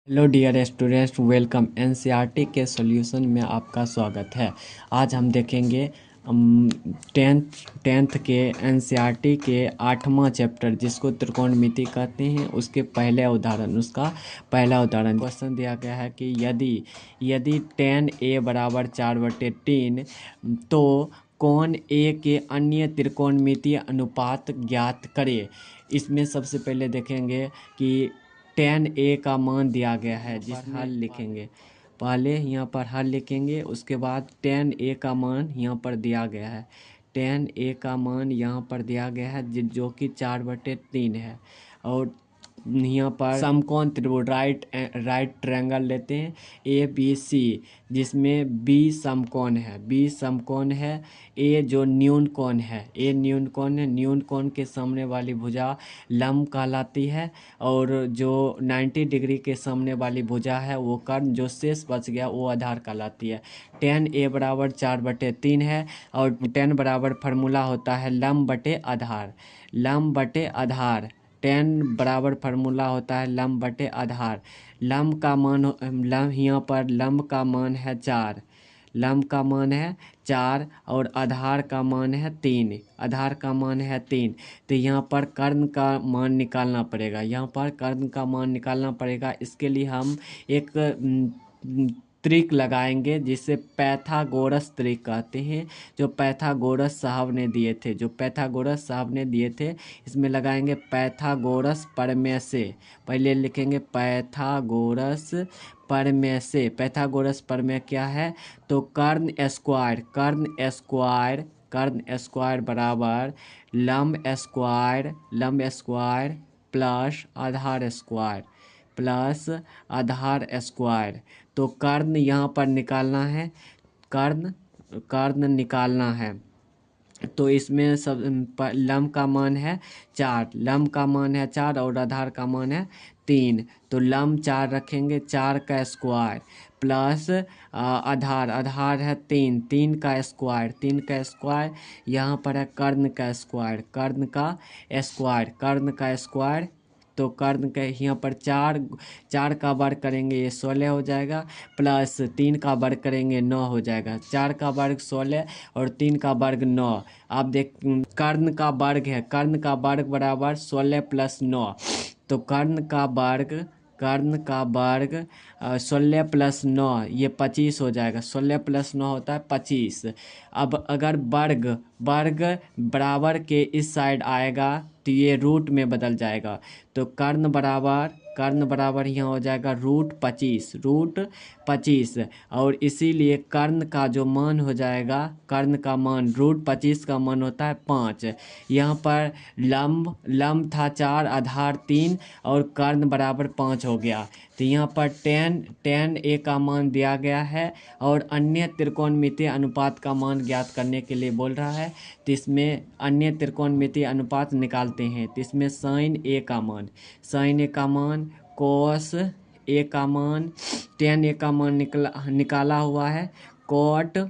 Hello dear students, welcome. NCERT के solution में आपका स्वागत है। आज हम देखेंगे टेंथ के एनसीईआरटी के 8वां चैप्टर जिसको त्रिकोणमिति कहते हैं, उसके उसका पहला उदाहरण क्वेश्चन दिया गया है कि यदि tan a बराबर 4/3 तो कोण A के अन्य त्रिकोणमितीय अनुपात ज्ञात करें। इसमें सबसे पहले देखेंगे कि tan a का मान दिया गया है, जिस हल लिखेंगे। पहले यहाँ पर हल लिखेंगे, उसके बाद tan a का मान यहाँ पर दिया गया है। tan a का मान यहाँ पर दिया गया है जो कि 4/3 है। और यहाँ पर समकोण त्रिभुज राइट ट्रायंगल लेते हैं ABC, जिसमें B समकोण है। A जो न्यून कोण है, न्यून कोण के सामने वाली भुजा लंब कहलाती है, और जो 90 डिग्री के सामने वाली भुजा है वो कर्ण, जो शेष बच गया वो आधार कहलाती है। tan a बराबर 4/3 है, और tan बराबर फार्मूला होता है लंब बटे आधार। tan बराबर फार्मूला होता है लंब बटे आधार। लंब का मान यहाँ पर लंब का मान है 4 और आधार का मान है 3। तो यहाँ पर कर्ण का मान निकालना पड़ेगा। इसके लिए हम एक त्रिक लगाएंगे जिसे पैथागोरस त्रिक कहते हैं, जो पैथागोरस साहब ने दिए थे। इसमें लगाएंगे पैथागोरस प्रमेय से। पहले लिखेंगे पैथागोरस प्रमेय क्या है, तो कर्ण स्क्वायर बराबर लंब स्क्वायर आधार स्क्वायर। तो कर्ण यहाँ पर निकालना है, कर्ण निकालना है। तो इसमें सब लंब का मान है 4 और आधार का मान है 3। तो लंब 4 रखेंगे, 4 का स्क्वायर प्लस आधार है 3 का स्क्वायर। यहाँ पर है कर्ण का स्क्वायर। तो कर्ण का यहाँ पर 4 का वर्ग करेंगे ये 16 हो जाएगा, प्लस 3 का वर्ग करेंगे 9 हो जाएगा। 4 का वर्ग 16 और 3 का वर्ग 9। आप देख, कर्ण का वर्ग बराबर 16 + 9। तो कर्ण का वर्ग 16 + 9 ये 25 हो जाएगा। 16 + 9 होता है 25। अब अगर वर्ग बराबर के इस साइड आएगा तो ये रूट में बदल जाएगा। तो कर्ण बराबर यहाँ हो जाएगा √25। और इसीलिए कर्ण का जो मान हो जाएगा, कर्ण का मान √25 का मान होता है 5। यहाँ पर लंब था 4, आधार 3 और कर्ण बराबर 5 हो गया। तो यहाँ पर tan a का मान दिया गया है और अन्य त्रिकोणमितीय अनुपात का मान ज्ञात करने के लिए बोल रहा है। तो इसमें अन्य त्रिकोणमितीय अनुपात निकालते हैं। तो इसमें sin a का मान cos a का मान, tan a का मान निकाला हुआ है, cot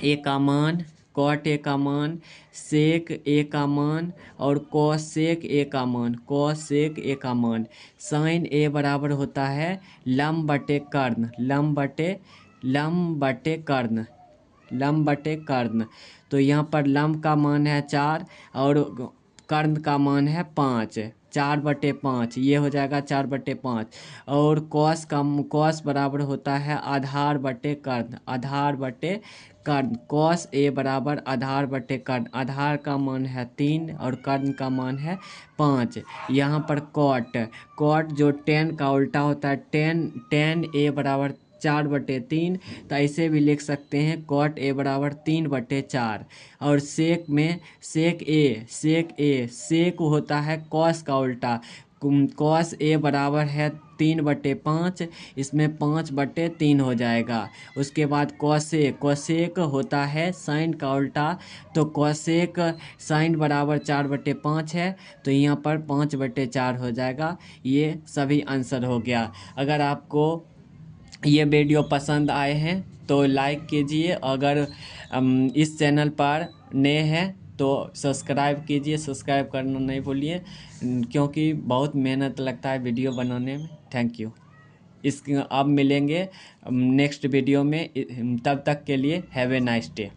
a का मान, sec a का मान और cosec a का मान। sin a बराबर होता है लंब बटे कर्ण। तो यहाँ पर लंब का मान है 4 और कर्ण का मान है 5। 4/5 ये हो जाएगा 4/5। और cos बराबर होता है आधार बटे कर्ण। cos a बराबर आधार बटे कर्ण। आधार का मान है 3 और कर्ण का मान है 5। यहाँ पर cot जो tan का उल्टा होता है, tan a बराबर 4/3। तो ऐसे भी लिख सकते हैं cot a बराबर 3/4। और सेक होता है cos का उल्टा। cos a बराबर है 3/5, इसमें 5/3 हो जाएगा। उसके बाद कोसेक होता है साइन का उल्टा। तो कोसेक साइन बराबर 4/5 है, तो यहाँ पर 5/4 हो जाएगा। ये सभी आंसर हो गया। अगर आपको ये वीडियो पसंद आए हैं तो लाइक कीजिए। अगर इस चैनल पर नए हैं तो सब्सक्राइब कीजिए, सब्सक्राइब करना नहीं भूलिए, क्योंकि बहुत मेहनत लगता है वीडियो बनाने में। Thank you. इस अब मिलेंगे नेक्स्ट वीडियो में। तब तक के लिए हैव ए नाइस डे।